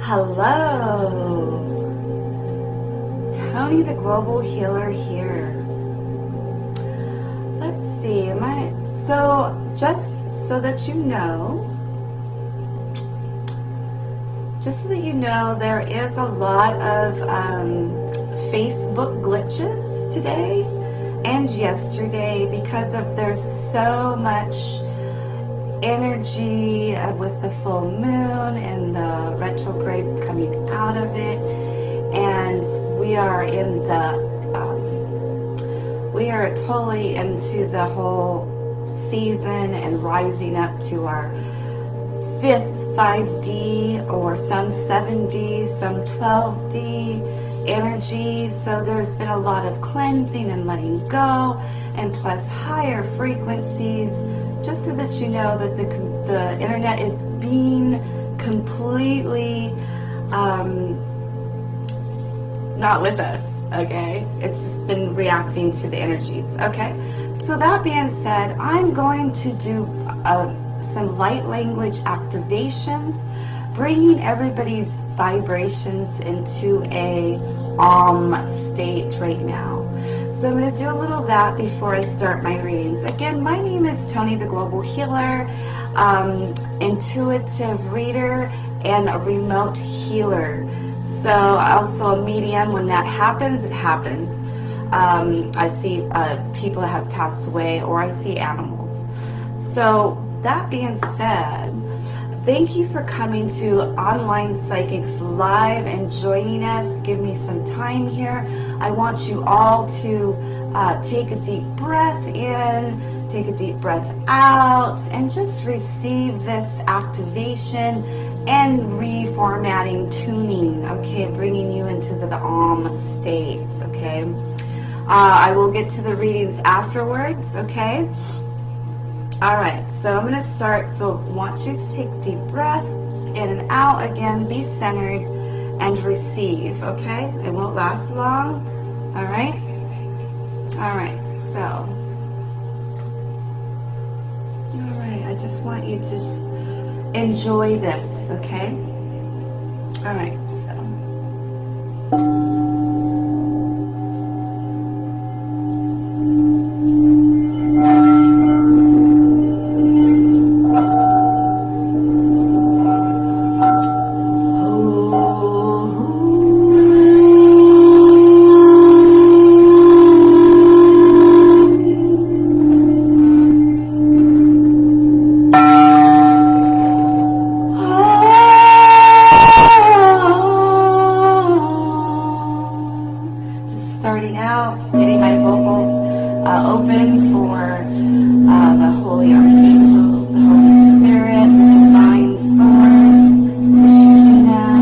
Hello, Toni the Global Healer here. Let's see, so just so that you know, there is a lot of Facebook glitches today and yesterday because there's so much energy with the full moon and the retrograde coming out of it, and we are totally into the whole season and rising up to our 5th 5D, or some 7D, some 12D energy. So there's been a lot of cleansing and letting go, and plus higher frequencies, just so that you know that the internet is being completely not with us, okay? It's just been reacting to the energies, okay? So that being said, I'm going to do some light language activations, bringing everybody's vibrations into a state right now. So I'm going to do a little of that before I start my readings. Again, my name is Toni the Global Healer, intuitive reader, and a remote healer. So also a medium. When that happens, it happens. I see people that have passed away, or I see animals. So that being said, thank you for coming to Online Psychics Live and joining us. Give me some time here. I want you all to take a deep breath in, take a deep breath out, and just receive this activation and reformatting tuning, okay, bringing you into the state, okay. I will get to the readings afterwards, okay. All right, so I'm going to start. So I want you to take a deep breath in and out. Again, be centered and receive, okay? It won't last long, all right? All right, so, all right, I just want you to just enjoy this, okay? All right, so. Starting out, getting my vocals open for the holy archangels, the Holy Spirit, the divine source, the Shekinah.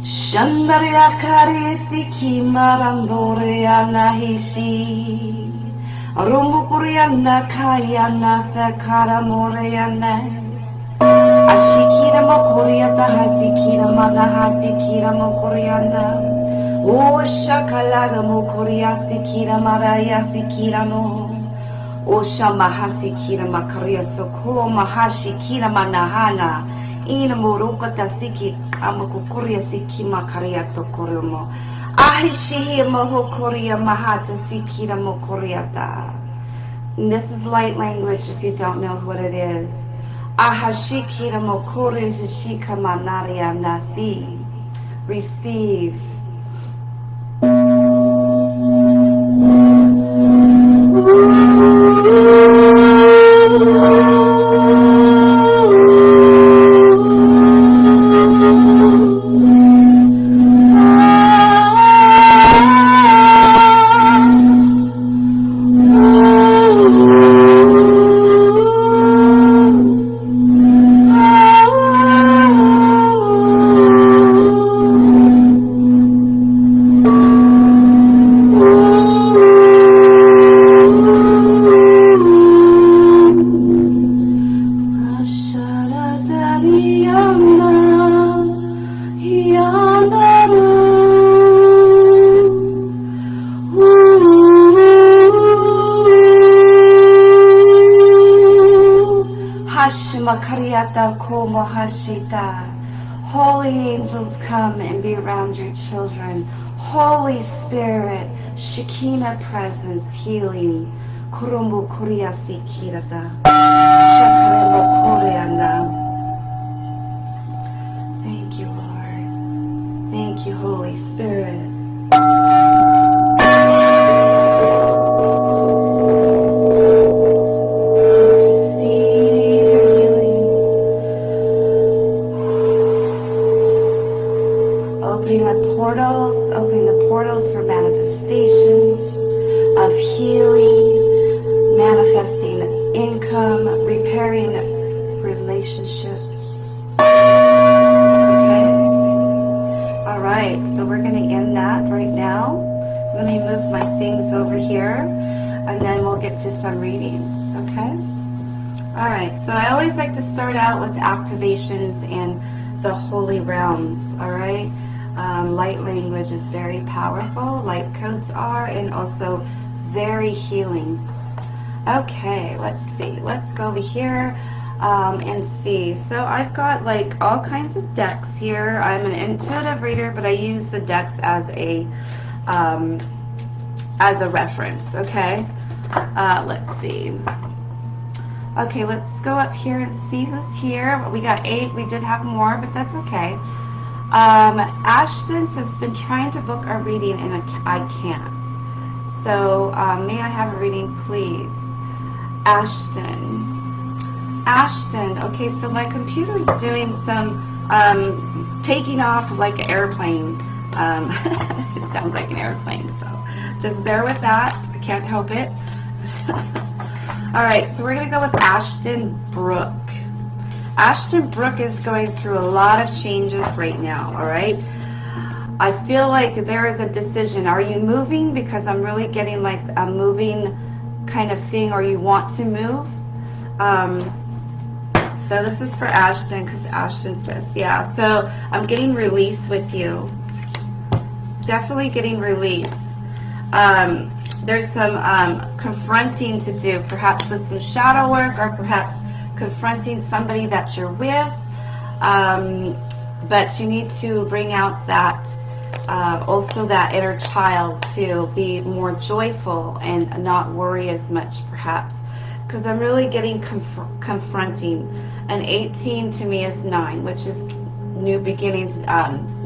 Shandaria karisiki marandoria nahisi Rumukuriana kayana sakara moreana Ashikira mokuriata hasikira manahasikira mokuriana O shakalaga mokuria sikira maraya sikira no O shamahasikira makaria soko mahashikira manahana Ina muruka tasiki amakukuria siki makaria tokoromo. Ahishihi mohokoria mahata sikira mokoriata. This is light language if you don't know what it is. Ahashikira mokori shika manaria nasi. Receive. Kariata Komohashita. Holy angels, come and be around your children. Holy Spirit, Shekinah presence, healing. Kurumbu Kuriasi Kirata. Shakaremo Koreana. Thank you, Lord. Thank you, Holy Spirit. Just receive your healing. Opening the portals for manifestations of healing, manifesting income, repairing relationships. Okay? All right, so we're going to end that right now. Let me move my things over here, and then we'll get to some readings, okay? All right, so I always like to start out with activations and the holy realms, all right? Light language is very powerful, light codes are, and also very healing. Okay, let's see. Let's go over here and see. So I've got like all kinds of decks here. I'm an intuitive reader, but I use the decks as a reference, okay? Let's see. Okay, let's go up here and see who's here. We got 8. We did have more, but that's okay. Ashton has been trying to book a reading, and I can't. So may I have a reading, please? Ashton, okay, so my computer is doing some taking off like an airplane. It sounds like an airplane, so just bear with that. I can't help it. All right, so we're going to go with Ashton Brooke. Ashton Brooke is going through a lot of changes right now, all right? I feel like there is a decision. Are you moving? Because I'm really getting like a moving kind of thing, or you want to move. So this is for Ashton, because Ashton says, yeah. So I'm getting release with you. Definitely getting release. There's some confronting to do, perhaps with some shadow work, or perhaps confronting somebody that you're with. But you need to bring out that also that inner child to be more joyful and not worry as much, perhaps, because I'm really getting confronting. And 18 to me is 9, which is new beginnings,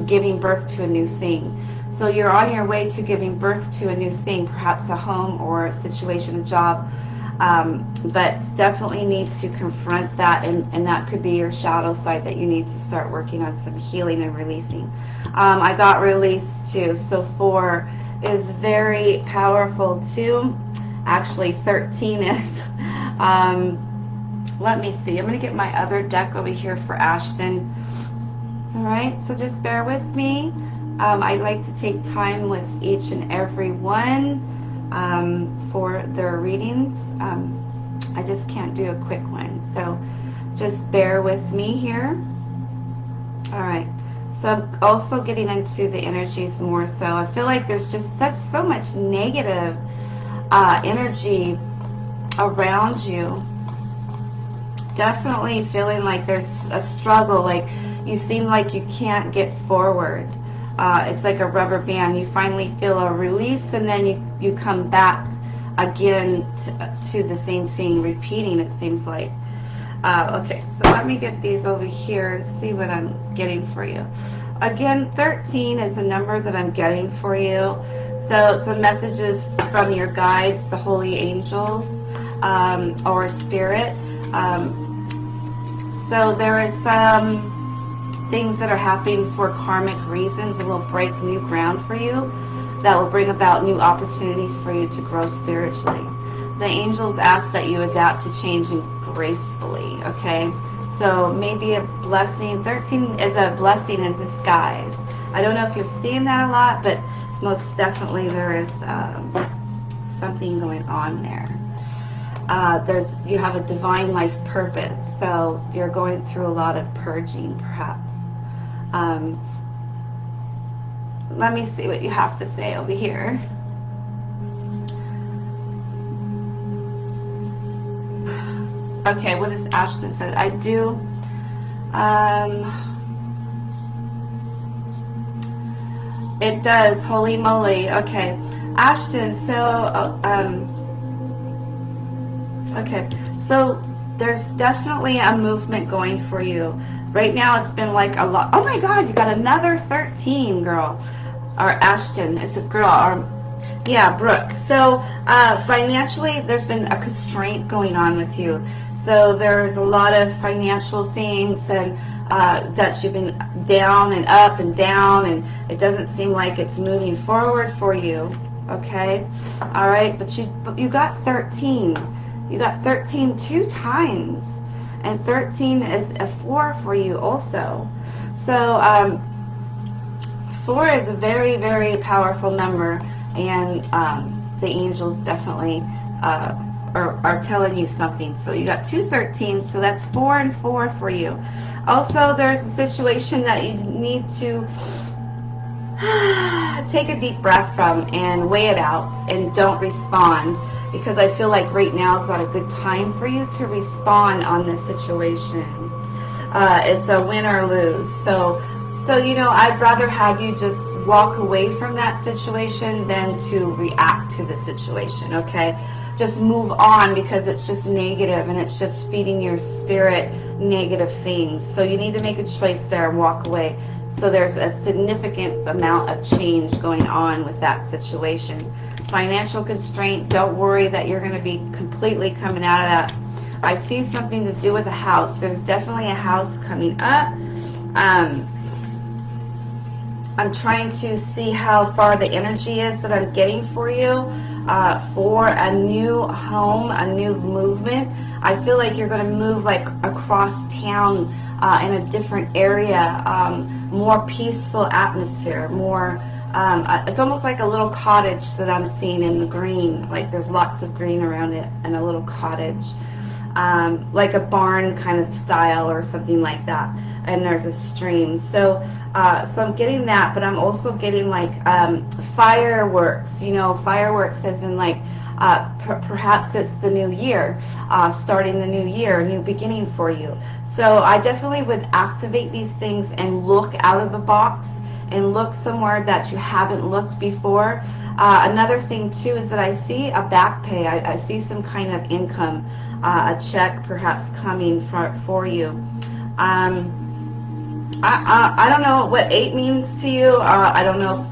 giving birth to a new thing. So you're on your way to giving birth to a new thing, perhaps a home or a situation, a job, but definitely need to confront that, and that could be your shadow side that you need to start working on some healing and releasing. I got released too, so 4 is very powerful too. Actually 13 is. Let me see, I'm going to get my other deck over here for Ashton. All right, so just bear with me. I like to take time with each and every one for their readings. I just can't do a quick one, so just bear with me here. All right, so I'm also getting into the energies more, so I feel like there's just so much negative energy around you. Definitely feeling like there's a struggle, like you seem like you can't get forward. It's like a rubber band. You finally feel a release, and then you come back again to the same thing, repeating, it seems like. Okay, so let me get these over here and see what I'm getting for you. Again, 13 is a number that I'm getting for you. So some messages from your guides, the holy angels, or spirit. So there is some things that are happening for karmic reasons that will break new ground for you, that will bring about new opportunities for you to grow spiritually. The angels ask that you adapt to changing gracefully, okay? So maybe a blessing. 13 is a blessing in disguise. I don't know if you're seeing that a lot, but most definitely there is something going on there. You have a divine life purpose, so you're going through a lot of purging, perhaps. Let me see what you have to say over here. Okay, what does Ashton say? I do. It does. Holy moly. Okay. Ashton, so, okay. So there's definitely a movement going for you. Right now it's been like a lot. Oh my God, you got another 13, girl. Or Ashton, it's a girl. Or, yeah, Brooke. So financially, there's been a constraint going on with you. So there's a lot of financial things and that you've been down and up and down, and it doesn't seem like it's moving forward for you. Okay, all right, but you got 13. You got 13 2 times, and 13 is a 4 for you also. So 4 is a very, very powerful number, and the angels definitely are telling you something. So you got 2 13s, so that's 4 and 4 for you. Also, there's a situation that you need to take a deep breath from and weigh it out and don't respond, because I feel like right now is not a good time for you to respond on this situation. It's a win or lose. So you know, I'd rather have you just walk away from that situation than to react to the situation, okay? Just move on, because it's just negative and it's just feeding your spirit negative things. So you need to make a choice there and walk away. So there's a significant amount of change going on with that situation. Financial constraint, don't worry that you're going to be completely coming out of that. I see something to do with a house. There's definitely a house coming up. I'm trying to see how far the energy is that I'm getting for you for a new home, a new movement. I feel like you're going to move like across town in a different area, more peaceful atmosphere, more, it's almost like a little cottage that I'm seeing in the green, like there's lots of green around it, and a little cottage, like a barn kind of style or something like that. And there's a stream. So I'm getting that, but I'm also getting like fireworks, you know, fireworks as in like perhaps it's the new year, starting the new year, a new beginning for you. So I definitely would activate these things and look out of the box and look somewhere that you haven't looked before. Another thing too is that I see a back pay. I see some kind of income, a check perhaps coming for you. I don't know what 8 means to you. I don't know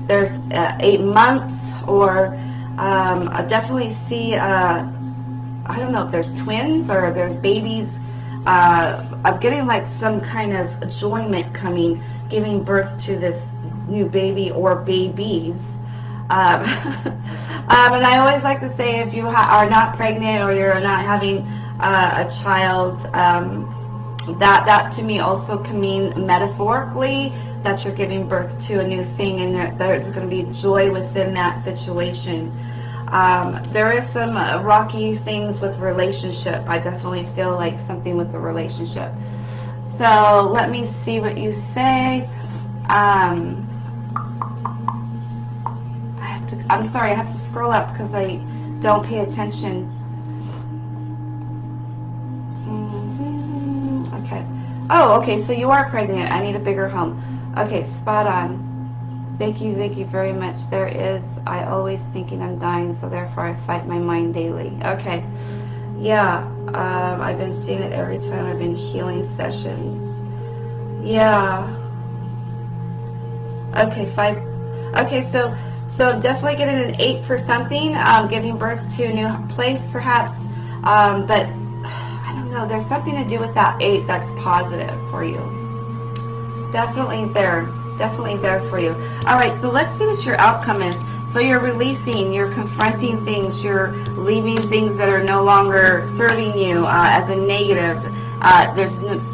if there's 8 months, or I definitely see, I don't know if there's twins or there's babies. I'm getting like some kind of enjoyment coming, giving birth to this new baby or babies. And I always like to say, if you are not pregnant or you're not having a child, that to me also can mean metaphorically that you're giving birth to a new thing, and there's going to be joy within that situation. There is some rocky things with relationship. I definitely feel like something with the relationship. So let me see what you say. I'm sorry, I have to scroll up because I don't pay attention. Okay. Oh, okay, so you are pregnant. I need a bigger home. Okay, spot on. Thank you very much. There is, I always thinking I'm dying, so therefore I fight my mind daily. Okay. Yeah, I've been seeing it every time I've been healing sessions. Yeah. Okay, 5. Okay, so I'm definitely getting an 8 for something, giving birth to a new place perhaps, but I don't know, there's something to do with that 8 that's positive for you. Definitely there for you. All right, so let's see what your outcome is. So you're releasing, you're confronting things, you're leaving things that are no longer serving you as a negative.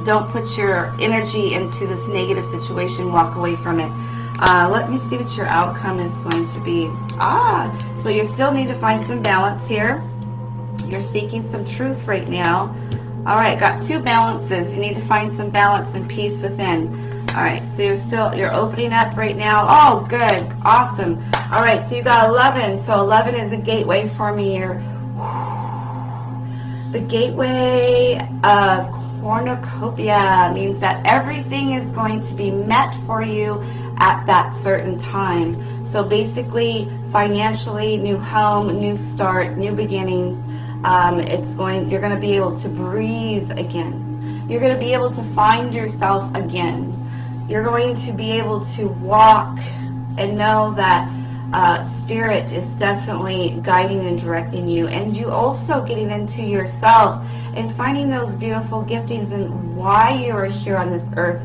Don't put your energy into this negative situation, walk away from it. Let me see what your outcome is going to be. So you still need to find some balance here. You're seeking some truth right now. All right, got 2 balances. You need to find some balance and peace within. All right, so you're opening up right now. Oh, good, awesome. All right, so you got 11. So 11 is a gateway for me here. The gateway of cornucopia means that everything is going to be met for you at that certain time. So basically, financially, new home, new start, new beginnings. You're going to be able to breathe again. You're going to be able to find yourself again. You're going to be able to walk and know that Spirit is definitely guiding and directing you, and you also getting into yourself and finding those beautiful giftings and why you are here on this earth.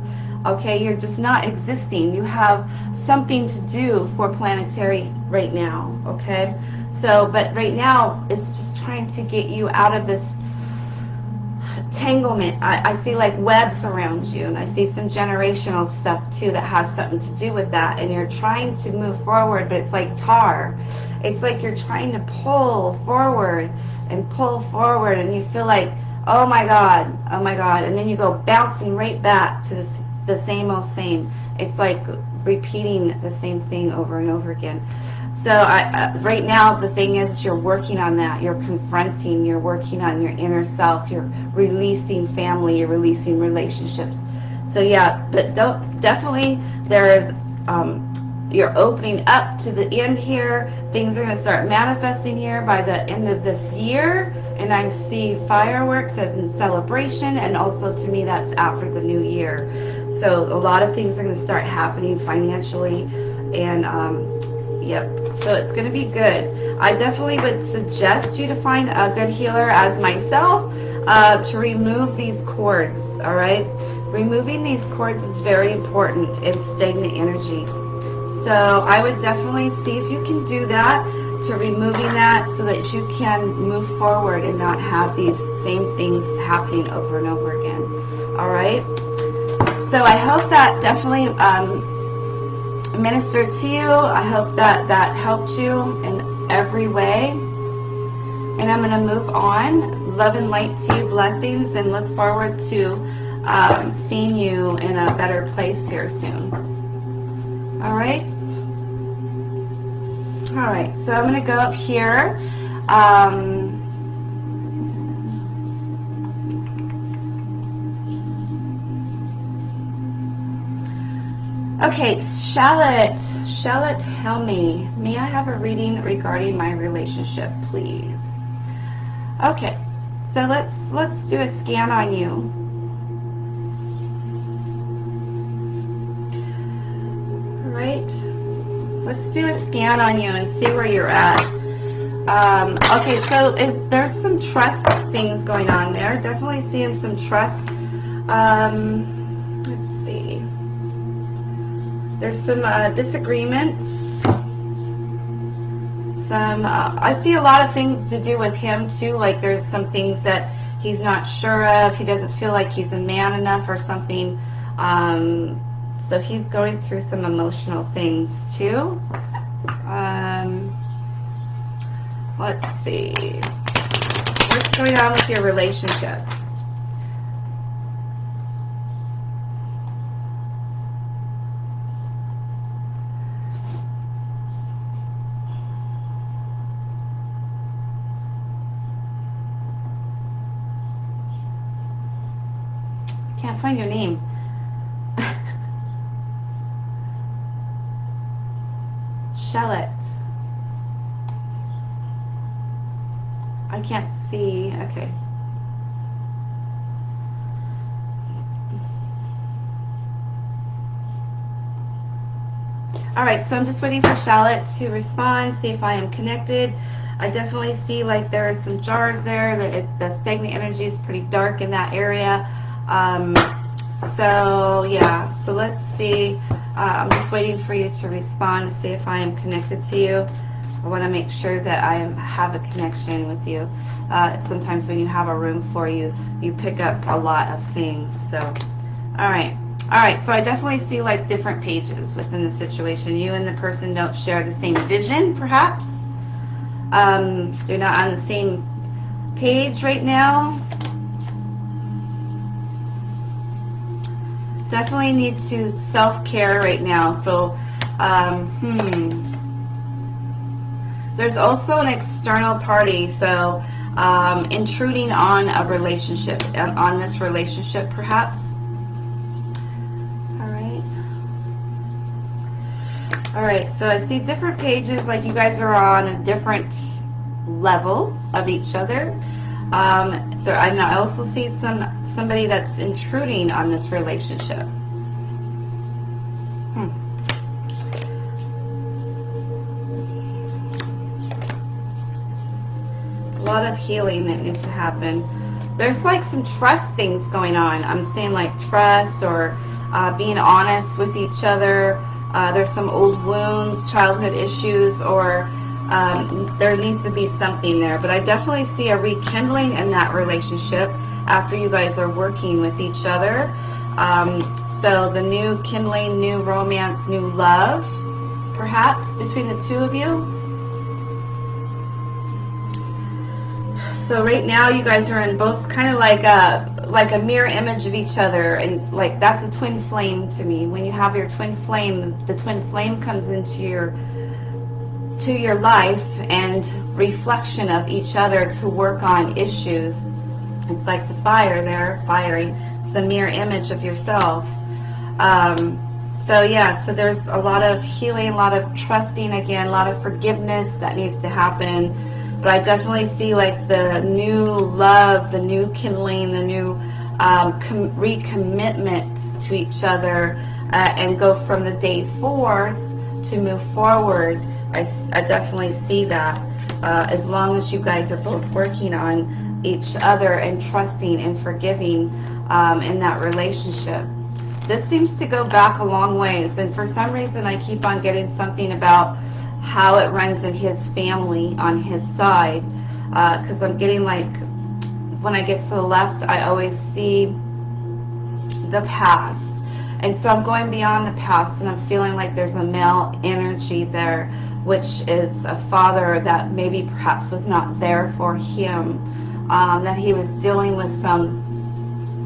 Okay, you're just not existing. You have something to do for planetary right now. Okay, so but right now it's just trying to get you out of this entanglement. I see like webs around you, and I see some generational stuff too that has something to do with that, and you're trying to move forward, but it's like tar. It's like you're trying to pull forward, and you feel like, oh my God, and then you go bouncing right back to the same old same. It's like repeating the same thing over and over again. So right now the thing is, you're working on that. You're confronting, you're working on your inner self, you're releasing family, you're releasing relationships. So yeah, but definitely there is, you're opening up to the end here. Things are going to start manifesting here by the end of this year. And I see fireworks as in celebration, and also to me that's after the new year. So a lot of things are going to start happening financially, and yep, so it's going to be good. I definitely would suggest you to find a good healer as myself to remove these cords, all right? Removing these cords is very important in stagnant energy. So I would definitely see if you can do that, to removing that so that you can move forward and not have these same things happening over and over again. All right? So I hope that definitely ministered to you. I hope that helped you in every way. And I'm going to move on. Love and light to you, blessings, and look forward to seeing you in a better place here soon. All right? All right, so I'm going to go up here. Okay, Charlotte Helmy, may I have a reading regarding my relationship, please? Okay, so let's do a scan on you. All right, let's do a scan on you and see where you're at. Okay, so there's some trust things going on there. Definitely seeing some trust. Let's see. There's some disagreements. I see a lot of things to do with him too. Like there's some things that he's not sure of. He doesn't feel like he's a man enough or something. So he's going through some emotional things too. Let's see. What's going on with your relationship? Can't find your name. Charlotte. I can't see. Okay. All right, so I'm just waiting for Charlotte to respond, see if I am connected. I definitely see like there are some jars there. The stagnant energy is pretty dark in that area. So yeah, so let's see. I'm just waiting for you to respond to see if I am connected to you. I want to make sure that I have a connection with you. Sometimes when you have a room for you, you pick up a lot of things. So, all right. So I definitely see like different pages within the situation. You and the person don't share the same vision, perhaps. You're not on the same page right now. Definitely need to self-care right now. So, there's also an external party. So, intruding on a relationship, on this relationship perhaps. All right, so I see different pages, like you guys are on a different level of each other. And I also see somebody that's intruding on this relationship. A lot of healing that needs to happen. There's like some trust things going on. I'm saying like trust or being honest with each other. There's some old wounds, childhood issues, or there needs to be something there. But I definitely see a rekindling in that relationship after you guys are working with each other. So the new kindling, new romance, new love, perhaps, between the two of you. So right now you guys are in both kind of like a mirror image of each other, and like that's a twin flame to me. When you have your twin flame, the twin flame comes into your life and reflection of each other to work on issues. It's like the fire there, firing. It's a mirror image of yourself. So yeah, so there's a lot of healing, a lot of trusting again, a lot of forgiveness that needs to happen. But I definitely see like the new love, the new kindling, the new recommitment to each other, and go from the day forth to move forward. I definitely see that as long as you guys are both working on each other and trusting and forgiving in that relationship. This seems to go back a long ways, and for some reason I keep on getting something about how it runs in his family on his side, because I'm getting like, when I get to the left, I always see the past, and so I'm going beyond the past, and I'm feeling like there's a male energy there, which is a father that maybe perhaps was not there for him, that he was dealing with some,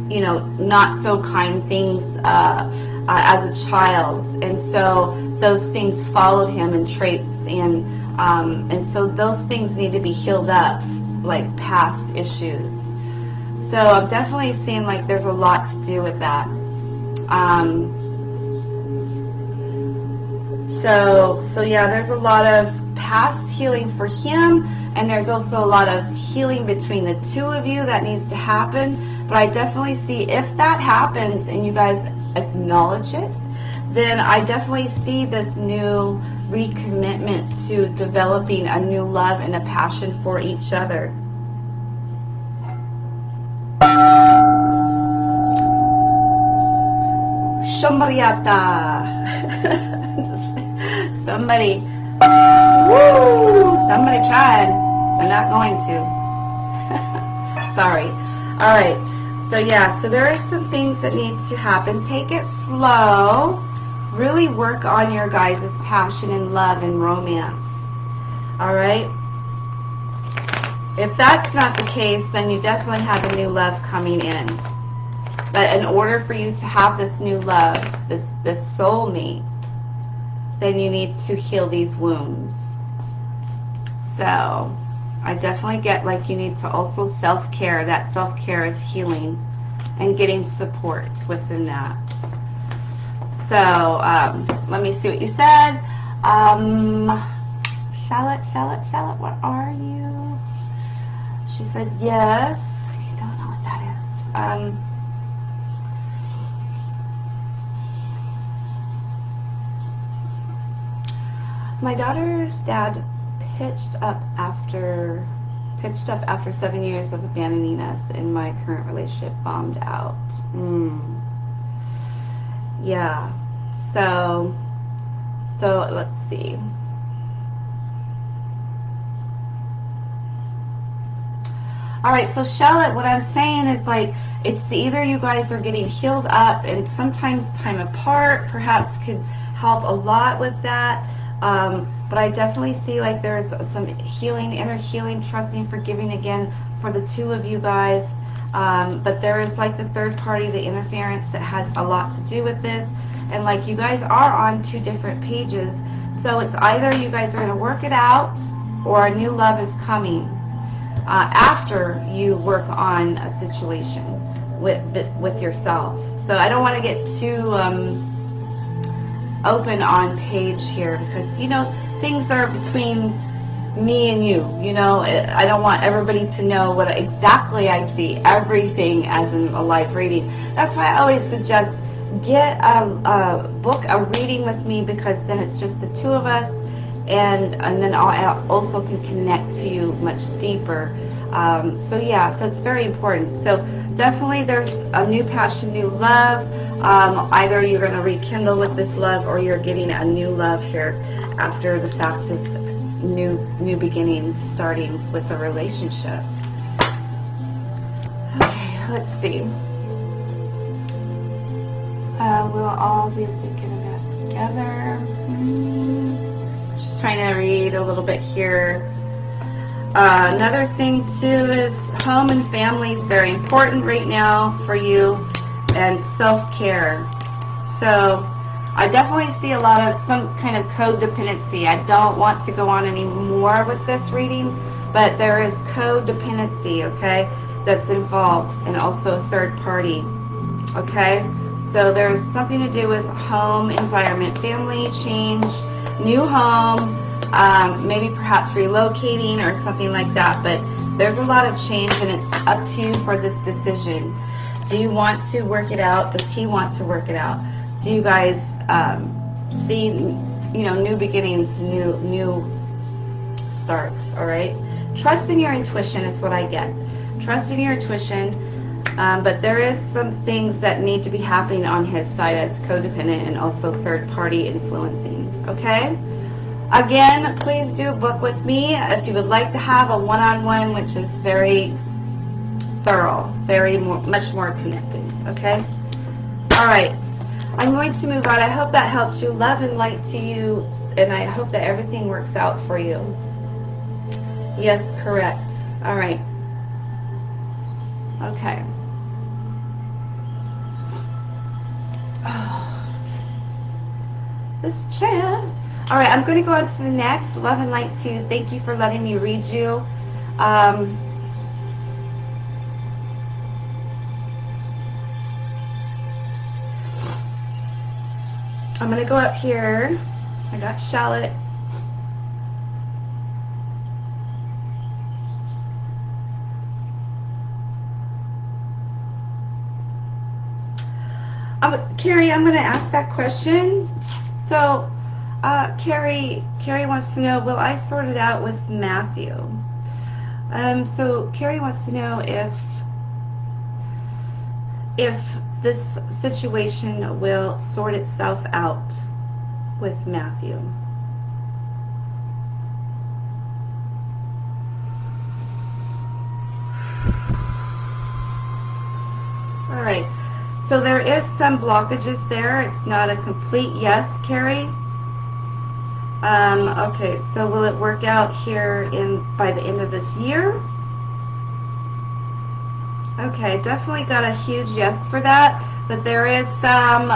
you know, not so kind things as a child, and so those things followed him in traits, and so those things need to be healed up, like past issues. So I'm definitely seeing like there's a lot to do with that. So yeah, there's a lot of past healing for him, and there's also a lot of healing between the two of you that needs to happen. But I definitely see, if that happens and you guys acknowledge it, then I definitely see this new recommitment to developing a new love and a passion for each other. Shambariata. Somebody tried. They're not going to. Sorry. All right. So yeah, so there are some things that need to happen. Take it slow. Really work on your guys' passion and love and romance. All right. If that's not the case, then you definitely have a new love coming in. But in order for you to have this new love, this soulmate, then you need to heal these wounds. So I definitely get like you need to also self-care. That self-care is healing and getting support within that. So let me see what you said. Charlotte, what are you? She said yes. I don't know what that is. My daughter's dad pitched up after 7 years of abandoning us, and my current relationship bombed out. Yeah. So let's see. All right, so Charlotte, what I'm saying is like, it's either you guys are getting healed up, and sometimes time apart perhaps could help a lot with that. But I definitely see like there's some healing, inner healing, trusting, forgiving again for the two of you guys. But there is like the third party, the interference that had a lot to do with this. And like you guys are on two different pages. So it's either you guys are going to work it out or a new love is coming. after you work on a situation with yourself. So I don't want to get too open on page here, because, you know, things are between me and you. You know, I don't want everybody to know what exactly I see, everything as in a live reading. That's why I always suggest get book a reading with me, because then it's just the two of us, and then I also can connect to you much deeper. So yeah, so it's very important. So definitely there's a new passion, new love. Either you're going to rekindle with this love, or you're getting a new love here after the fact is new beginnings starting with a relationship. Okay, let's see. We'll all be thinking of that together. Just trying to read a little bit here. Another thing too is home and family is very important right now for you, and self-care. So I definitely see a lot of some kind of codependency. I don't want to go on any more with this reading, but there is codependency, okay, that's involved, and also a third party, okay? So there's something to do with home, environment, family, change, new home, maybe perhaps relocating or something like that. But there's a lot of change, and it's up to you for this decision. Do you want to work it out? Does he want to work it out? Do you guys see, you know, new beginnings, new start? All right. Trust in your intuition is what I get. Trust in your intuition. But there is some things that need to be happening on his side as codependent and also third-party influencing, okay? Again, please do book with me if you would like to have a one-on-one, which is very thorough, much more connected, okay? All right, I'm going to move on. I hope that helps you. Love and light to you, and I hope that everything works out for you. Yes, correct. All right. Okay. Oh, this chat. All right, I'm going to go on to the next. Love and light to you. Thank you for letting me read you. I'm going to go up here. I got Charlotte. Carrie, I'm going to ask that question. So, Carrie wants to know, will I sort it out with Matthew? So Carrie wants to know if this situation will sort itself out with Matthew. All right. So there is some blockages there. It's not a complete yes, Carrie. Okay, so will it work out here by the end of this year? Okay, definitely got a huge yes for that, but there is some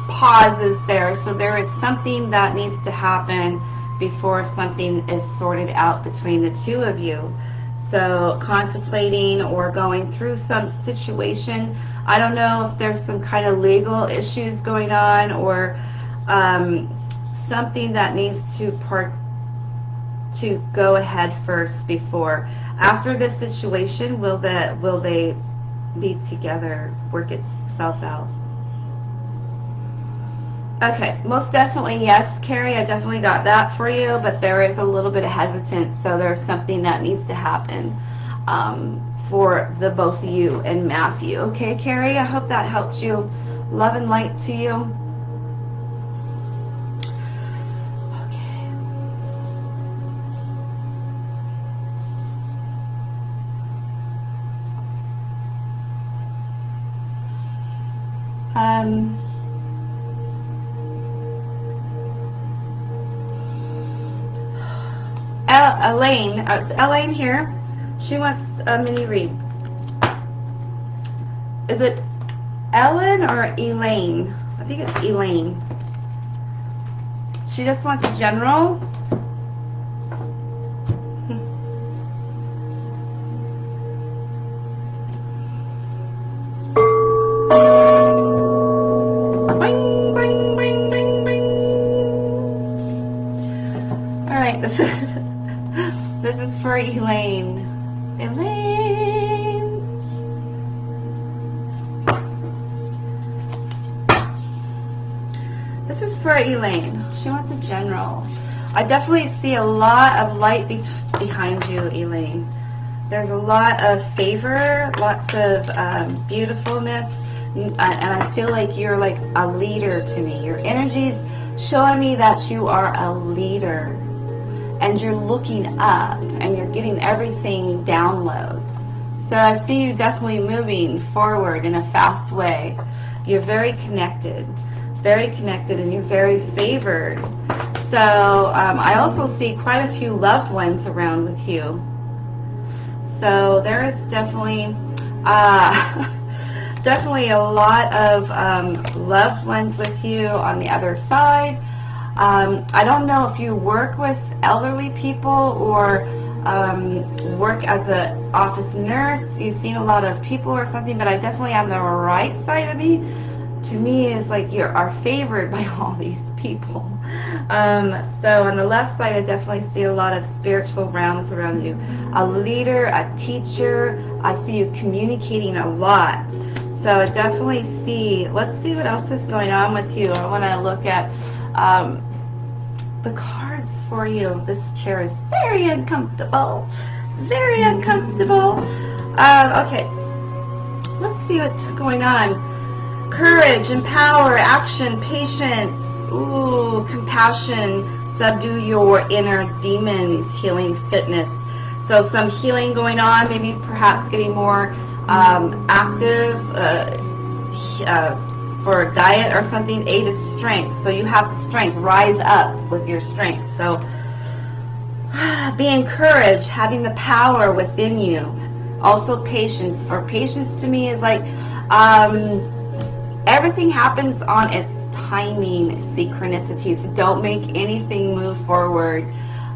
pauses there. So there is something that needs to happen before something is sorted out between the two of you. So contemplating or going through some situation. I don't know if there's some kind of legal issues going on, or something that needs to go ahead first before. After this situation, will they be together, work itself out? Okay, most definitely yes, Carrie. I definitely got that for you, but there is a little bit of hesitance, so there's something that needs to happen for the both of you and Matthew. Okay, Carrie, I hope that helped you. Love and light to you. Okay. Elaine, Elaine here. She wants a mini read. Is it Ellen or Elaine? I think it's Elaine. She just wants a general. this is for Elaine. Elaine. This is for Elaine. She wants a general. I definitely see a lot of light behind you, Elaine. There's a lot of favor, lots of beautifulness, and I feel like you're like a leader to me. Your energy's showing me that you are a leader, and you're looking up, and you're getting everything downloads. So I see you definitely moving forward in a fast way. You're very connected, and you're very favored. So I also see quite a few loved ones around with you. So there is definitely definitely a lot of loved ones with you on the other side. I don't know if you work with elderly people or work as an office nurse. You've seen a lot of people or something, but I definitely on the right side of me, to me, is like you are favored by all these people. So on the left side, I definitely see a lot of spiritual realms around you. A leader, a teacher. I see you communicating a lot. So I definitely see, let's see what else is going on with you. I want to look at the cards for you. This chair is very uncomfortable. Very uncomfortable. Okay. Let's see what's going on. Courage, empower, action, patience, ooh, compassion, subdue your inner demons, healing, fitness. So some healing going on, maybe perhaps getting more active for a diet or something. 8 is strength. So you have the strength. Rise up with your strength. So be encouraged, having the power within you. Also patience. For patience to me is like everything happens on its timing, synchronicities. Don't make anything move forward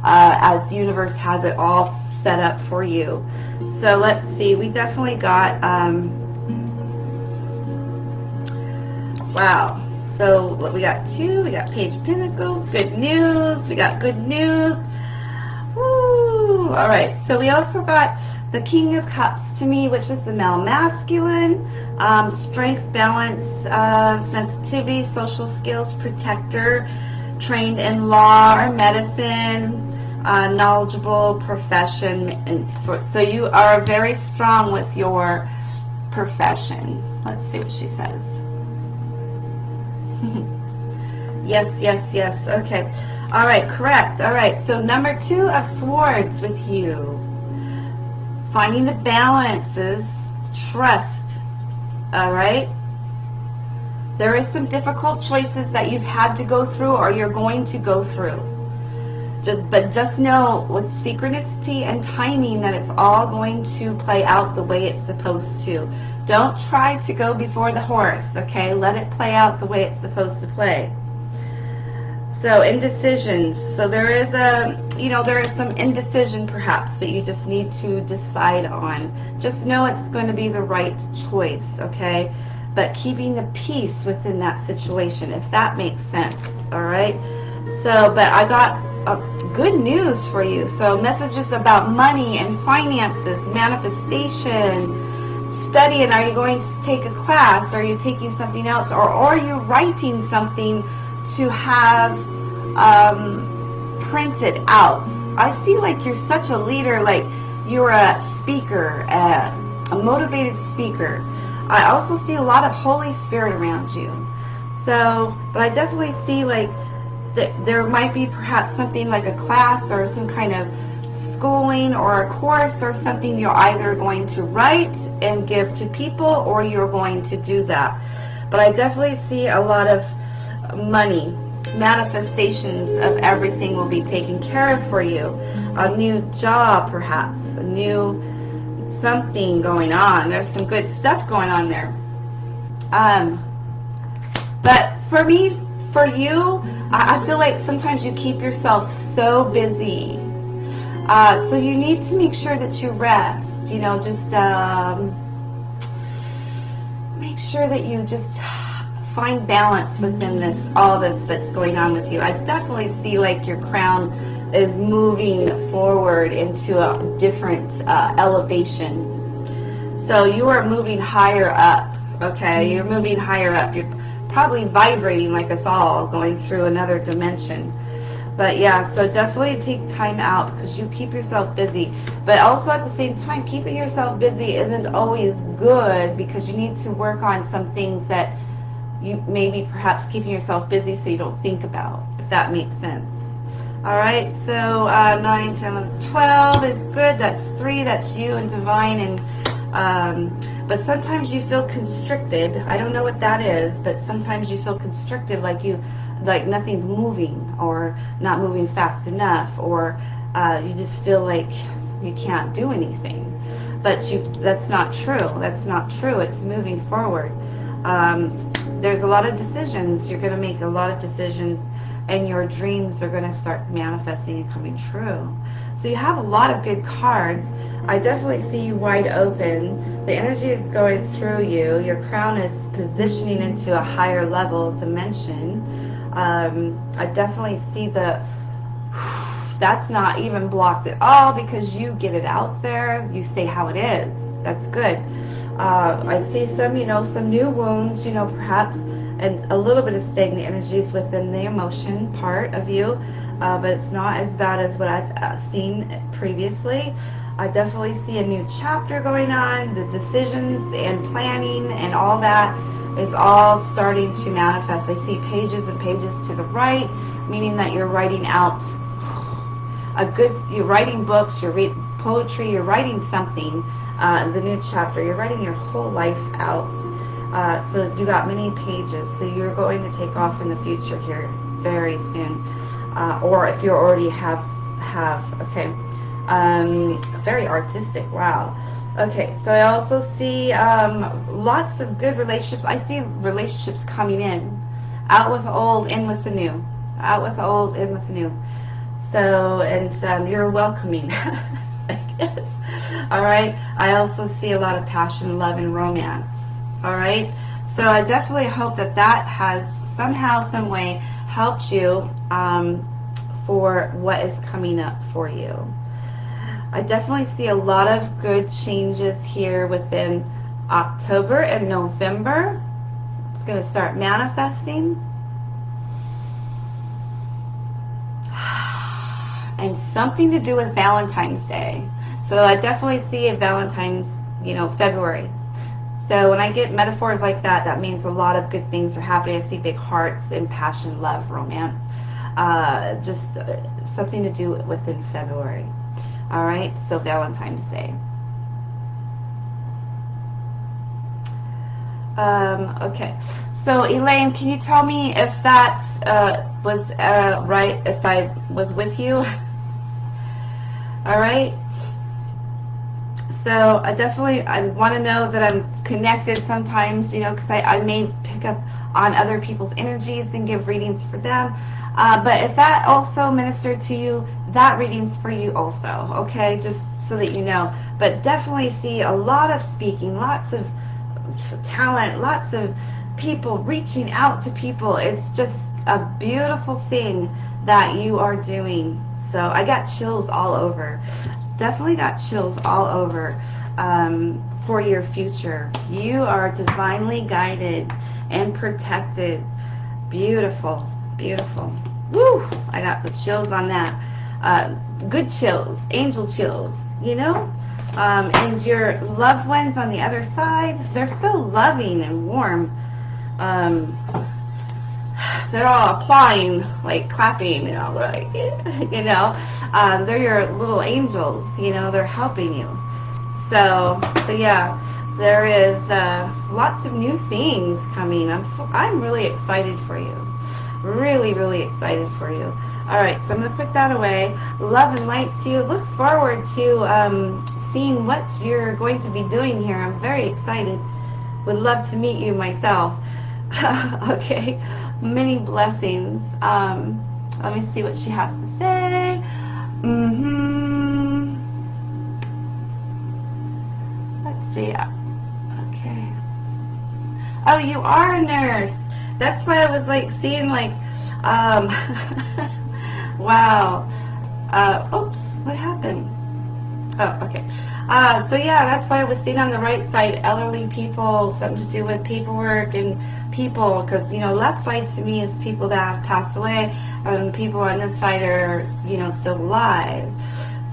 as the universe has it all set up for you. So let's see. We definitely got, wow. So we got 2. We got Page of Pentacles. Good news. We got good news. Woo. All right. So we also got the King of Cups to me, which is the male masculine. Strength, balance, sensitivity, social skills, protector, trained in law or medicine, knowledgeable profession. And so you are very strong with your profession. Let's see what she says. Yes, yes, yes. Okay. All right, correct. All right. So number 2 of Swords with you. Finding the balances, trust. All right. There is some difficult choices that you've had to go through or you're going to go through. But just know with synchronicity and timing that it's all going to play out the way it's supposed to. Don't try to go before the horse, okay? Let it play out the way it's supposed to play. So indecisions. So there is there is some indecision perhaps that you just need to decide on. Just know it's going to be the right choice, okay? But keeping the peace within that situation, if that makes sense, all right? So, but I got good news for you. So messages about money and finances, manifestation, studying. Are you going to take a class? Are you taking something else? Or are you writing something to have printed out? I see like you're such a leader, like you're a speaker, a motivated speaker. I also see a lot of Holy Spirit around you. So, but I definitely see like that there might be perhaps something like a class or some kind of schooling or a course or something you're either going to write and give to people or you're going to do that. But I definitely see a lot of money, manifestations of everything will be taken care of for you. A new job perhaps, a new something going on. There's some good stuff going on there. But for me, for you, I feel like sometimes you keep yourself so busy. So you need to make sure that you rest. You know, just make sure that you just find balance within this, all this that's going on with you. I definitely see like your crown is moving forward into a different elevation. So you are moving higher up, okay? You're moving higher up. You're probably vibrating like us all, going through another dimension. But yeah, so definitely take time out because you keep yourself busy. But also at the same time, keeping yourself busy isn't always good, because you need to work on some things that you maybe perhaps keeping yourself busy so you don't think about, if that makes sense. All right, so 9, 10, 11, 12 is good. That's 3. That's you and divine. And but sometimes you feel constricted. I don't know what that is, but sometimes you feel constricted, like nothing's moving, or not moving fast enough, or you just feel like you can't do anything. But that's not true. That's not true. It's moving forward. There's a lot of decisions. You're going to make a lot of decisions, and your dreams are going to start manifesting and coming true. So you have a lot of good cards. I definitely see you wide open. The energy is going through you. Your crown is positioning into a higher level dimension. I definitely see that's not even blocked at all, because you get it out there. You say how it is. That's good. I see some new wounds, perhaps, and a little bit of stagnant energies within the emotion part of you, but it's not as bad as what I've seen previously. I definitely see a new chapter going on. The decisions and planning and all that is all starting to manifest. I see pages and pages to the right, meaning that you're writing out you're writing books, you're reading poetry, you're writing something, the new chapter, you're writing your whole life out. So you got many pages, so you're going to take off in the future here very soon. Or if you already have, okay. Very artistic, wow. Okay, so I also see lots of good relationships. I see relationships coming in. Out with the old, in with the new. Out with the old, in with the new. So, and you're welcoming. All right. I also see a lot of passion, love, and romance. All right. So I definitely hope that has somehow, some way helped you for what is coming up for you. I definitely see a lot of good changes here within October and November. It's going to start manifesting. And something to do with Valentine's Day. So I definitely see a Valentine's, February. So when I get metaphors like that, that means a lot of good things are happening. I see big hearts and passion, love, romance. Just something to do within February. All right, so Valentine's Day. Okay, so Elaine, can you tell me if that was right, if I was with you? All right. So I want to know that I'm connected sometimes, because I may pick up on other people's energies and give readings for them. But if that also ministered to you, that reading's for you also, okay? Just so that you know. But definitely see a lot of speaking, lots of talent, lots of people reaching out to people. It's just a beautiful thing that you are doing. So I got chills all over. Definitely got chills all over for your future. You are divinely guided and protected. Beautiful, beautiful. Woo! I got the chills on that. Good chills, angel chills, and your loved ones on the other side, they're so loving and warm. They're all applying, like clapping, they're your little angels, they're helping you. So yeah, there is lots of new things coming. I'm really excited for you. Really, really excited for you. All right, so I'm going to put that away. Love and light to you. Look forward to seeing what you're going to be doing here. I'm very excited. Would love to meet you myself. Okay, many blessings. Let me see what she has to say. Let's see. Okay. Oh, you are a nurse. That's why I was like seeing like, wow. Oops, what happened? Oh, okay. So yeah, that's why I was seeing on the right side, elderly people, something to do with paperwork and people, because, you know, left side to me is people that have passed away, and people on this side are, you know, still alive.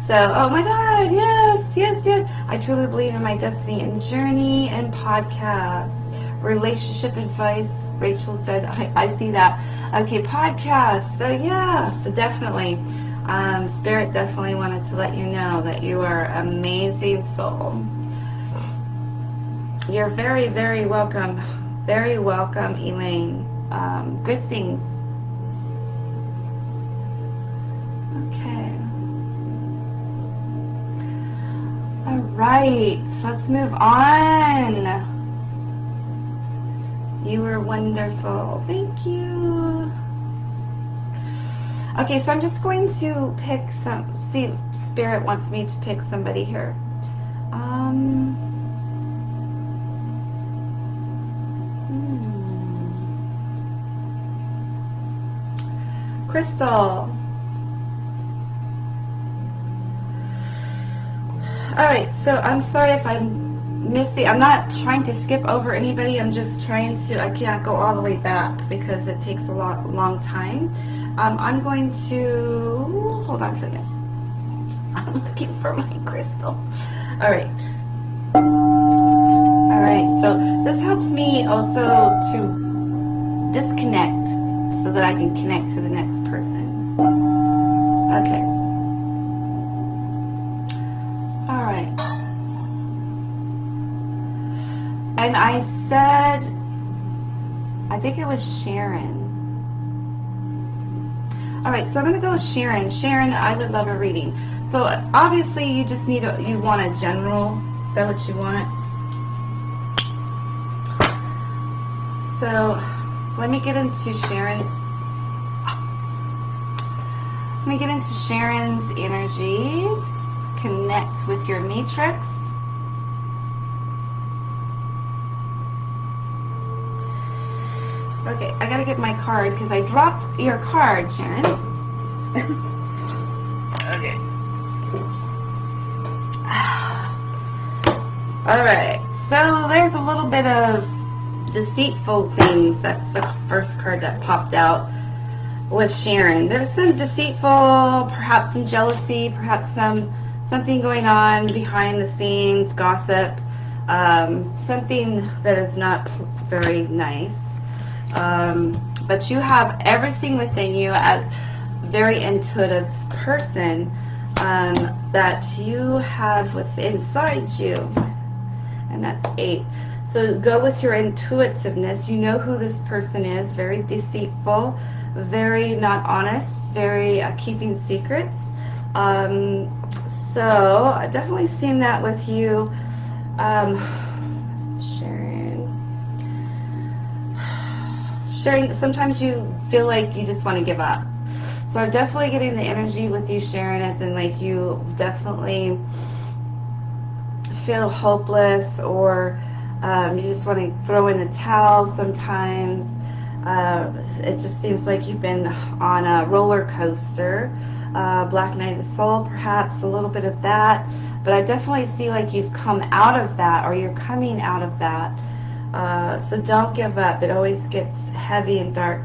So, oh my God, yes, yes, yes. I truly believe in my destiny and journey and podcast. Relationship advice, Rachel said, I see that. Okay, podcast. So yeah, so definitely. Spirit definitely wanted to let you know that you are an amazing soul. You're very, very welcome. Very welcome, Elaine. Good things. Okay. All right. Let's move on. You were wonderful. Thank you. Okay, so I'm just going to pick some, see if Spirit wants me to pick somebody here. Crystal. Alright, so I'm sorry if I'm missing. I'm not trying to skip over anybody. I'm just trying to, I can't go all the way back because it takes a long time. I'm going to, hold on a second. I'm looking for my crystal. Alright. Alright, so this helps me also to disconnect so that I can connect to the next person. Okay. Alright. And I said, I think it was Sharon. Alright, so I'm going to go with Sharon. Sharon, I would love a reading. So obviously you just need you want a general. Is that what you want? So let me get into Sharon's energy. Connect with your matrix. Okay, I gotta get my card because I dropped your card, Sharon. Okay. Alright, so there's a little bit of deceitful things. That's the first card that popped out with Sharon. There's some deceitful, perhaps some jealousy, perhaps something going on behind the scenes, gossip, something that is not very nice. But you have everything within you as a very intuitive person that you have inside you, and that's 8. So go with your intuitiveness. You know who this person is. Very deceitful, very not honest, very keeping secrets. So I've definitely seen that with you, Sharon, sometimes you feel like you just want to give up. So I'm definitely getting the energy with you, Sharon, as in like you definitely feel hopeless, or you just want to throw in the towel sometimes. It just seems like you've been on a roller coaster. Black Night of the Soul, perhaps a little bit of that. But I definitely see like you've come out of that, or you're coming out of that. So don't give up. It always gets heavy and dark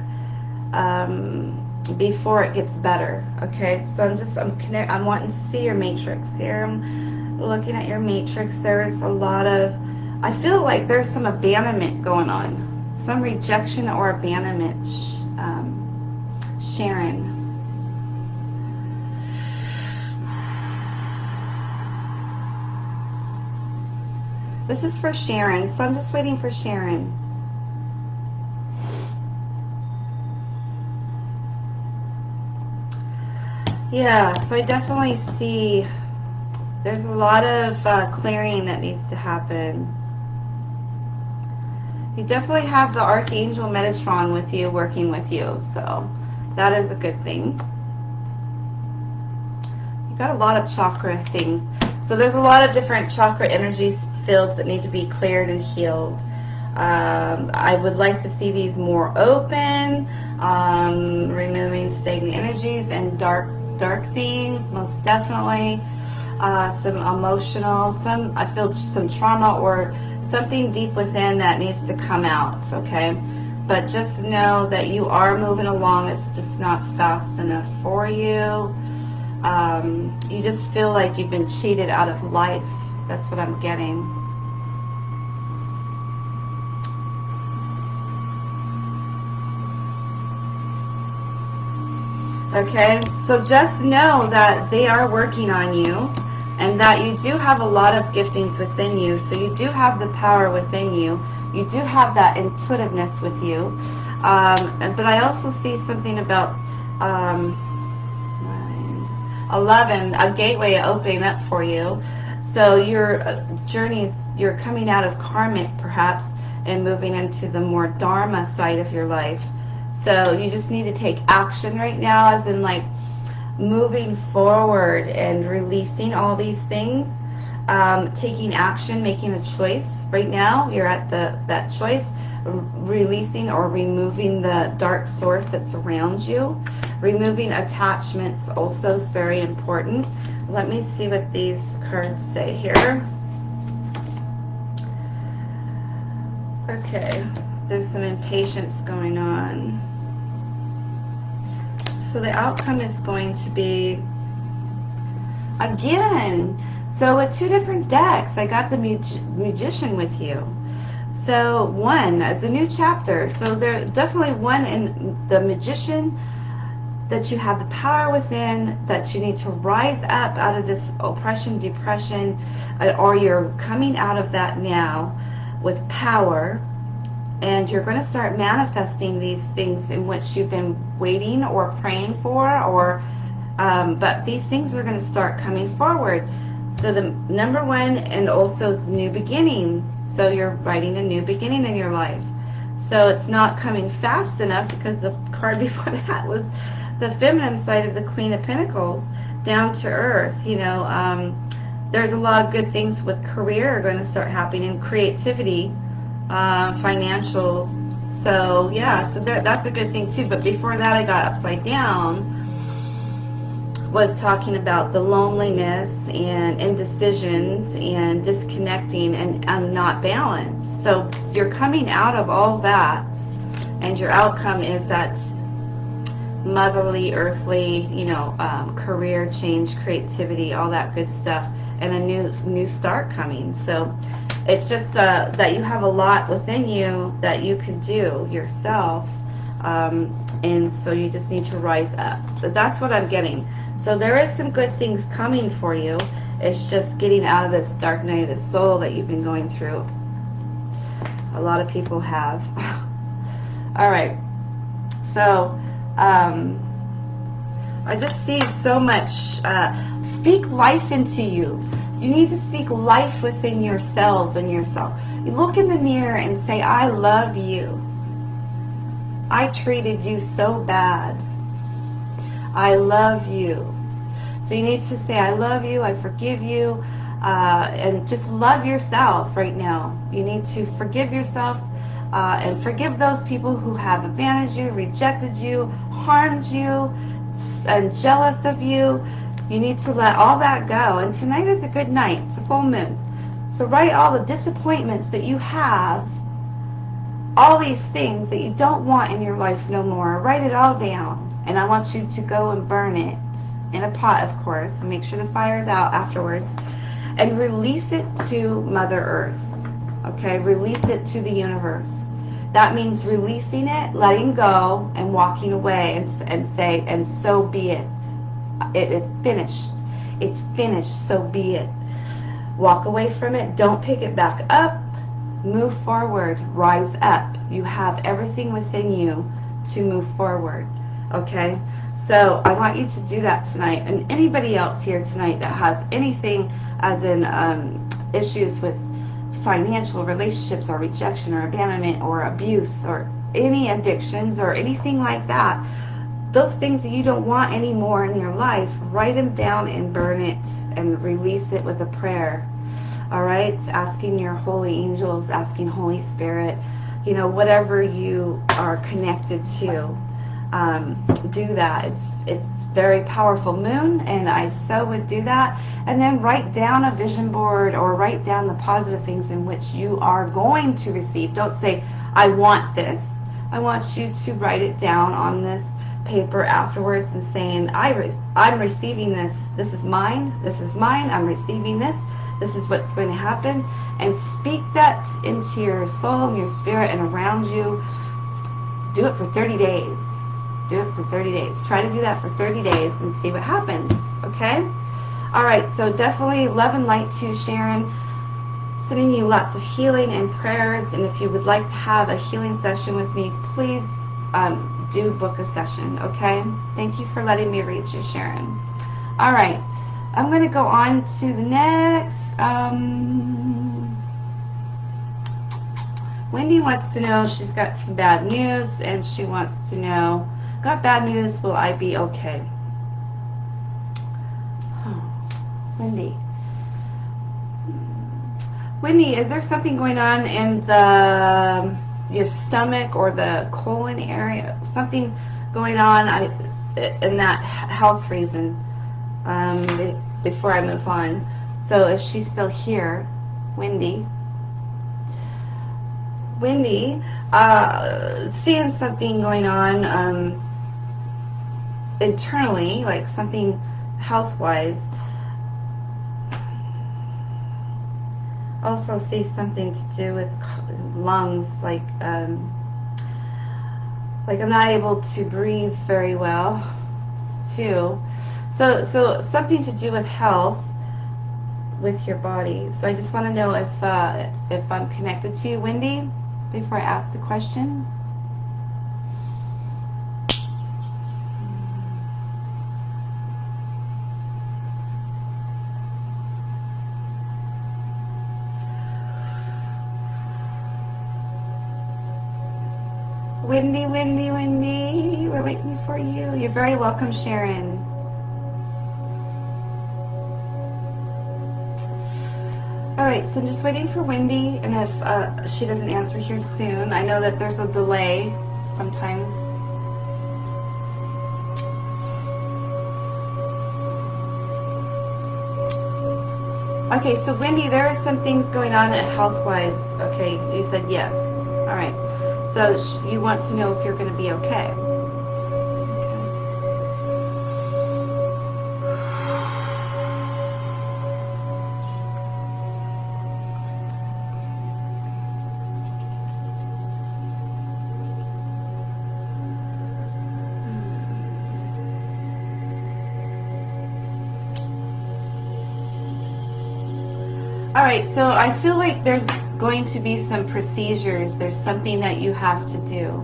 before it gets better. Okay, so I'm wanting to see your matrix here. I'm looking at your matrix. There's a lot of, I feel like there's some abandonment going on, some rejection or abandonment. Sharon. This is for Sharon, so I'm just waiting for Sharon. Yeah, so I definitely see there's a lot of clearing that needs to happen. You definitely have the Archangel Metatron with you, working with you, so that is a good thing. You've got a lot of chakra things. So there's a lot of different chakra energies, fields that need to be cleared and healed. I would like to see these more open, removing stagnant energies and dark things, most definitely. Some emotional, I feel some trauma or something deep within that needs to come out, okay? But just know that you are moving along. It's just not fast enough for you. You just feel like you've been cheated out of life. That's what I'm getting. Okay, so just know that they are working on you and that you do have a lot of giftings within you. So you do have the power within you. You do have that intuitiveness with you. But I also see something about 11, a gateway opening up for you. So your journeys, you're coming out of karmic perhaps and moving into the more dharma side of your life. So you just need to take action right now, as in like moving forward and releasing all these things, taking action, making a choice. Right now you're at that choice, releasing or removing the dark source that's around you. Removing attachments also is very important. Let me see what these cards say here. Okay, there's some impatience going on. So the outcome is going to be, again, so with two different decks, I got the Magician with you. So one as a new chapter. So there's definitely one in the Magician, that you have the power within, that you need to rise up out of this oppression, depression, or you're coming out of that now with power. And you're going to start manifesting these things in which you've been waiting or praying for, or but these things are going to start coming forward. So the number one, and also new beginnings. So you're writing a new beginning in your life. So it's not coming fast enough, because the card before that was the feminine side of the Queen of Pentacles, down to earth. You know, there's a lot of good things with career are going to start happening, creativity, financial. So yeah, so that's a good thing too. But before that, I got upside down, was talking about the loneliness and indecisions and disconnecting and not balance. So you're coming out of all that, and your outcome is that motherly, earthly, you know, career change, creativity, all that good stuff, and a new start coming. So it's just that you have a lot within you that you can do yourself, and so you just need to rise up. So that's what I'm getting. So there is some good things coming for you. It's just getting out of this dark night of the soul that you've been going through. A lot of people have. All right. So I just see so much. Speak life into you. So you need to speak life within yourselves and yourself. You look in the mirror and say, I love you. I treated you so bad. I love you. So you need to say, I love you, I forgive you, and just love yourself right now. You need to forgive yourself and forgive those people who have abandoned you, rejected you, harmed you, and jealous of you. You need to let all that go. And tonight is a good night. It's a full moon. So write all the disappointments that you have, all these things that you don't want in your life no more. Write it all down. And I want you to go and burn it in a pot, of course. And make sure the fire is out afterwards. And release it to Mother Earth. Okay? Release it to the universe. That means releasing it, letting go, and walking away and say, and so be it. It's finished. It's finished, so be it. Walk away from it. Don't pick it back up. Move forward. Rise up. You have everything within you to move forward. Okay? So I want you to do that tonight. And anybody else here tonight that has anything as in issues with financial relationships or rejection or abandonment or abuse or any addictions or anything like that, those things that you don't want anymore in your life, write them down and burn it and release it with a prayer. All right, asking your holy angels, asking Holy Spirit, you know, whatever you are connected to, do that. It's very powerful. Moon, and I so would do that. And then write down a vision board, or write down the positive things in which you are going to receive. Don't say, I want this. I want you to write it down on this paper afterwards and saying, I'm receiving this. This is mine. This is mine. I'm receiving this. This is what's going to happen. And speak that into your soul and your spirit and around you. Do it for 30 days. Do it for 30 days. Try to do that for 30 days and see what happens. Okay? All right. So definitely love and light to Sharon. Sending you lots of healing and prayers. And if you would like to have a healing session with me, please do book a session. Okay? Thank you for letting me read you, Sharon. All right. I'm going to go on to the next. Wendy wants to know, she's got some bad news, and she wants to know, got bad news, will I be okay? Wendy. Wendy, is there something going on in your stomach or the colon area? Something going on in that health reason? Before I move on. So if she's still here, Wendy, seeing something going on internally, like something health-wise. Also see something to do with lungs, like I'm not able to breathe very well, too. So something to do with health, with your body. So I just want to know if I'm connected to you, Wendy, before I ask the question. Wendy, we're waiting for you. You're very welcome, Sharon. Alright, so I'm just waiting for Wendy, and if she doesn't answer here soon, I know that there's a delay sometimes. Okay, so Wendy, there are some things going on health-wise. Okay, you said yes. Alright, so you want to know if you're going to be okay. Alright, so I feel like there's going to be some procedures. There's something that you have to do.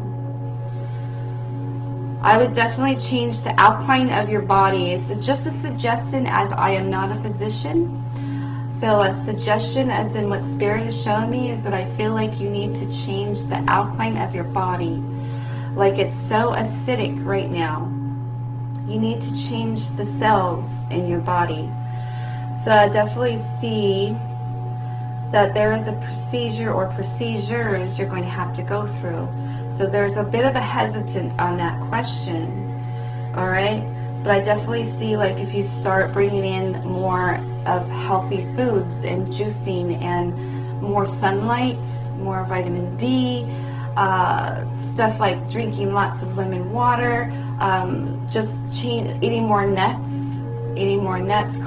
I would definitely change the outline of your body. It's just a suggestion, as I am not a physician. So a suggestion, as in what Spirit has shown me, is that I feel like you need to change the outline of your body. Like it's so acidic right now. You need to change the cells in your body. So I definitely see that there is a procedure or procedures you're going to have to go through. So there's a bit of a hesitant on that question, all right? But I definitely see, like, if you start bringing in more of healthy foods and juicing and more sunlight, more vitamin D, stuff like drinking lots of lemon water, just eating more nuts,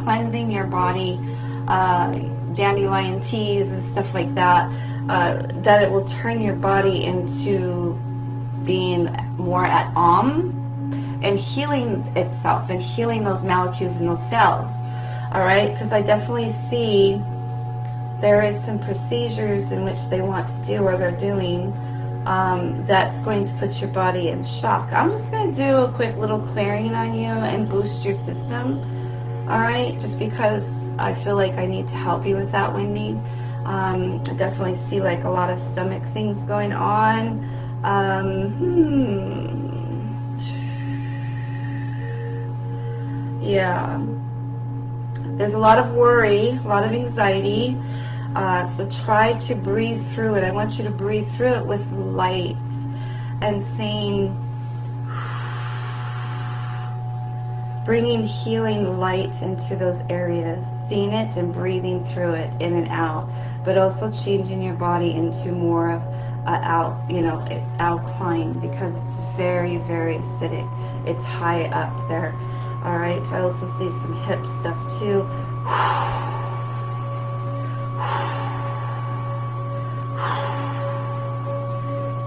cleansing your body, dandelion teas and stuff like that, that it will turn your body into being more at and healing itself and healing those molecules in those cells. All right, because I definitely see there is some procedures in which they want to do or they're doing that's going to put your body in shock. I'm just going to do a quick little clearing on you and boost your system. All right, just because I feel like I need to help you with that, Wendy. I definitely see like a lot of stomach things going on. Yeah. There's a lot of worry, a lot of anxiety. So try to breathe through it. I want you to breathe through it with light and saying, bringing healing light into those areas, seeing it and breathing through it in and out, but also changing your body into more of alkaline, because it's very, very acidic. It's high up there. All right. I also see some hip stuff too.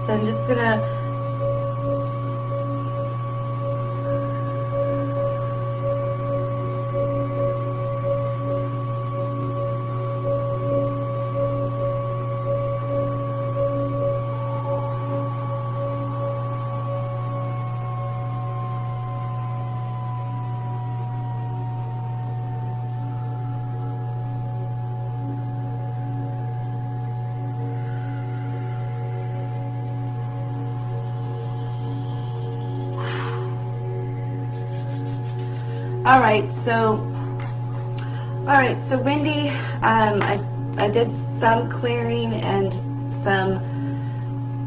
So I'm just gonna All right, so Wendy, I did some clearing and some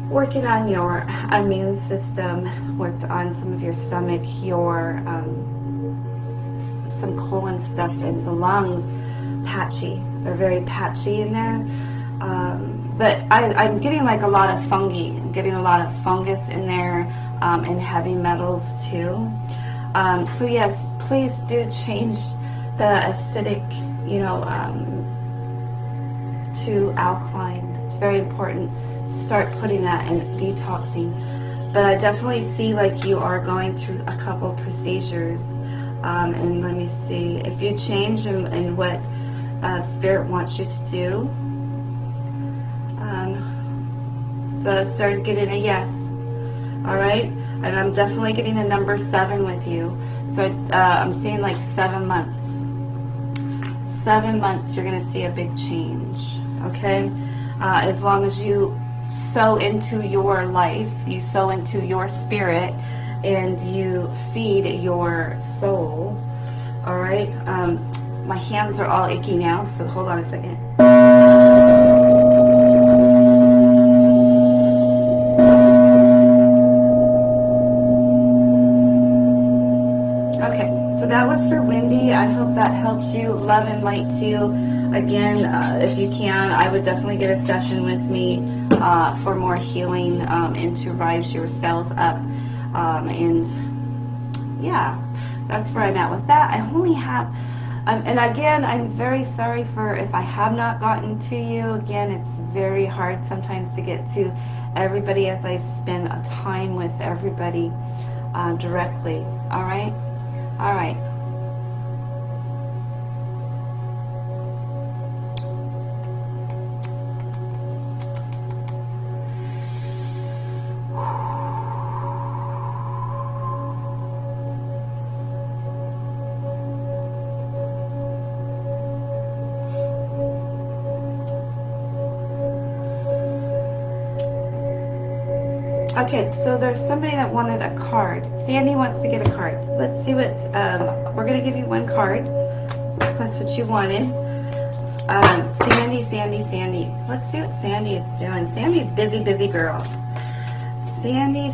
working on your immune system, worked on some of your stomach, your some colon stuff in the lungs, patchy. They're very patchy in there. But I'm getting like a lot of fungi. I'm getting a lot of fungus in there, and heavy metals too. So yes, please do change the acidic, to alkaline. It's very important to start putting that in detoxing. But I definitely see like you are going through a couple procedures. And let me see if you change in what Spirit wants you to do. So I started getting a yes. All right. And I'm definitely getting a number 7 with you. So I'm seeing like 7 months. 7 months, you're going to see a big change. Okay? As long as you sow into your life, you sow into your spirit, and you feed your soul. All right? My hands are all achy now, so hold on a second. So that was for Wendy. I hope that helped you. Love and light to you. Again, if you can, I would definitely get a session with me for more healing and to rise your cells up. And yeah, that's where I'm at with that. I only have, and again, I'm very sorry for if I have not gotten to you. Again, it's very hard sometimes to get to everybody as I spend a time with everybody directly. All right? All right. Okay, so there's somebody that wanted a card. Sandy wants to get a card. Let's see what, we're going to give you one card. That's what you wanted. Sandy. Let's see what Sandy is doing. Sandy's busy girl. Sandy.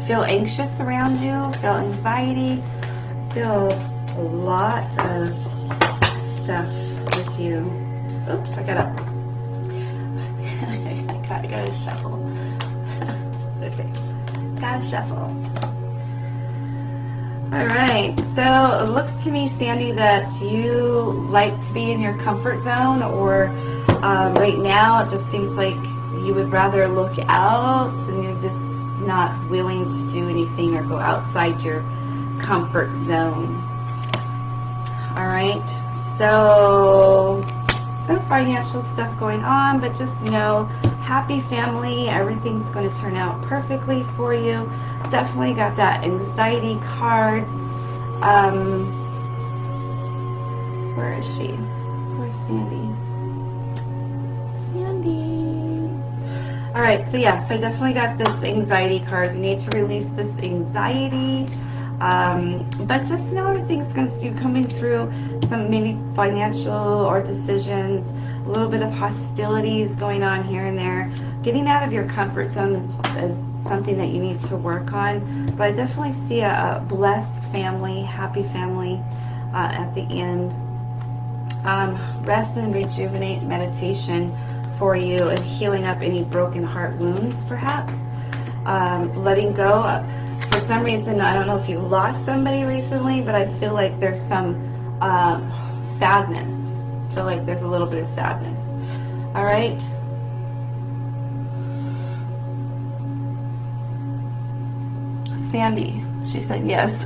Feel anxious around you. Feel anxiety. Feel a lot of stuff with you. Oops, I gotta shuffle. Okay, gotta shuffle. All right, so it looks to me, Sandy, that you like to be in your comfort zone, or right now it just seems like you would rather look out and you're just not willing to do anything or go outside your comfort zone. All right, so some financial stuff going on, but just know, happy family, everything's going to turn out perfectly for you. Definitely got that anxiety card. Where is she? Where's Sandy? All right, so yes, I definitely got this anxiety card. You need to release this anxiety. But just know everything's going to be coming through, some maybe financial or decisions, a little bit of hostilities going on here and there. Getting out of your comfort zone is something that you need to work on. But I definitely see a blessed family, happy family at the end. Rest and rejuvenate meditation for you, and healing up any broken heart wounds, perhaps. Letting go. For some reason, I don't know if you lost somebody recently, but I feel like there's some sadness. I feel like there's a little bit of sadness. All right. Sandy, she said yes.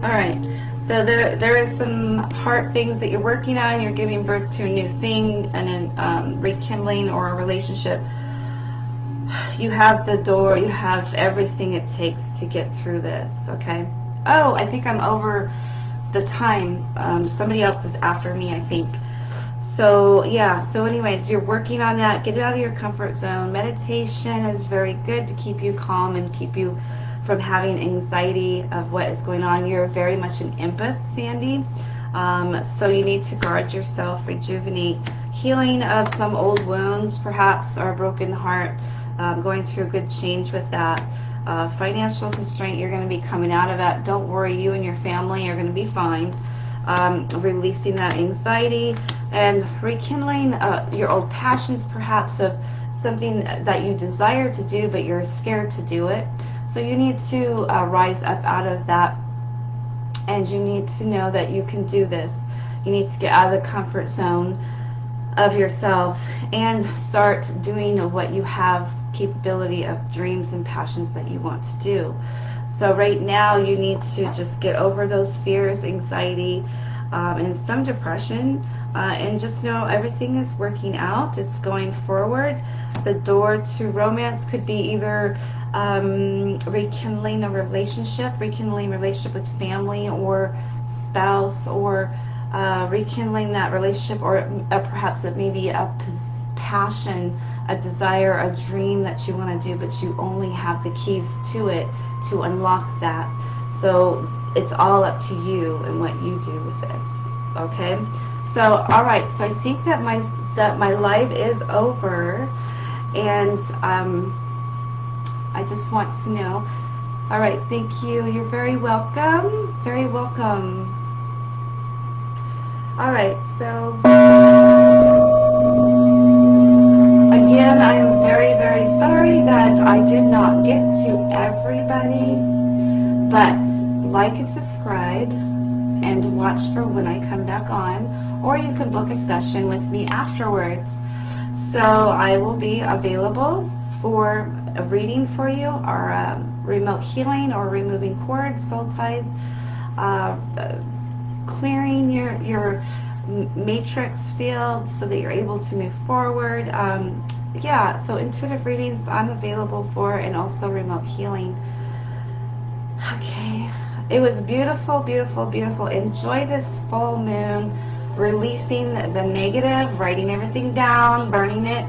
All right. So there is some heart things that you're working on. You're giving birth to a new thing, and rekindling or a relationship. You have the door. You have everything it takes to get through this. Okay. Oh, I think I'm over the time. Somebody else is after me, I think. So yeah. So anyways, you're working on that. Get out of your comfort zone. Meditation is very good to keep you calm and keep you from having anxiety of what is going on. You're very much an empath, Sandy. So you need to guard yourself, rejuvenate, healing of some old wounds, perhaps, or a broken heart, going through a good change with that. Financial constraint, you're going to be coming out of that. Don't worry, you and your family are going to be fine. Releasing that anxiety and rekindling your old passions, perhaps, of something that you desire to do, but you're scared to do it. So you need to rise up out of that, and you need to know that you can do this. You need to get out of the comfort zone of yourself and start doing what you have capability of, dreams and passions that you want to do. So right now you need to just get over those fears, anxiety, and some depression, and just know everything is working out. It's going forward. The door to romance could be either rekindling a relationship with family or spouse, or rekindling that relationship, or perhaps it may be a passion, a desire, a dream that you want to do, but you only have the keys to it to unlock that. So it's all up to you and what you do with this. Okay. So all right. So I think that my live is over, and I just want to know. All right. Thank you. You're very welcome. Very welcome. All right. So again, I am very, very sorry that I did not get to everybody, but like and subscribe and watch for when I come back on, or you can book a session with me afterwards. So I will be available for a reading for you, or remote healing, or removing cords, soul ties, clearing your matrix field so that you're able to move forward. Yeah, so intuitive readings I'm available for, and also remote healing. Okay, it was beautiful, beautiful, beautiful. Enjoy this full moon, releasing the negative, writing everything down, burning it,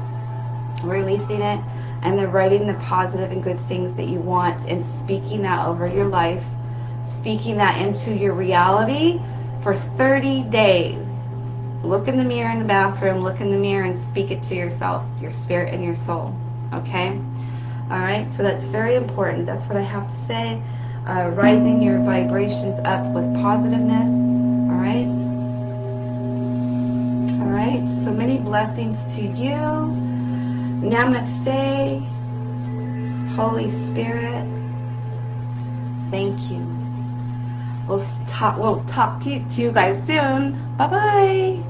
releasing it, and then writing the positive and good things that you want, and speaking that over your life, speaking that into your reality for 30 days. Look in the mirror in the bathroom, look in the mirror and speak it to yourself, your spirit and your soul. Okay? All right? So that's very important. That's what I have to say. Rising your vibrations up with positiveness. All right? All right? So many blessings to you. Namaste. Holy Spirit. Thank you. We'll talk to you guys soon. Bye-bye.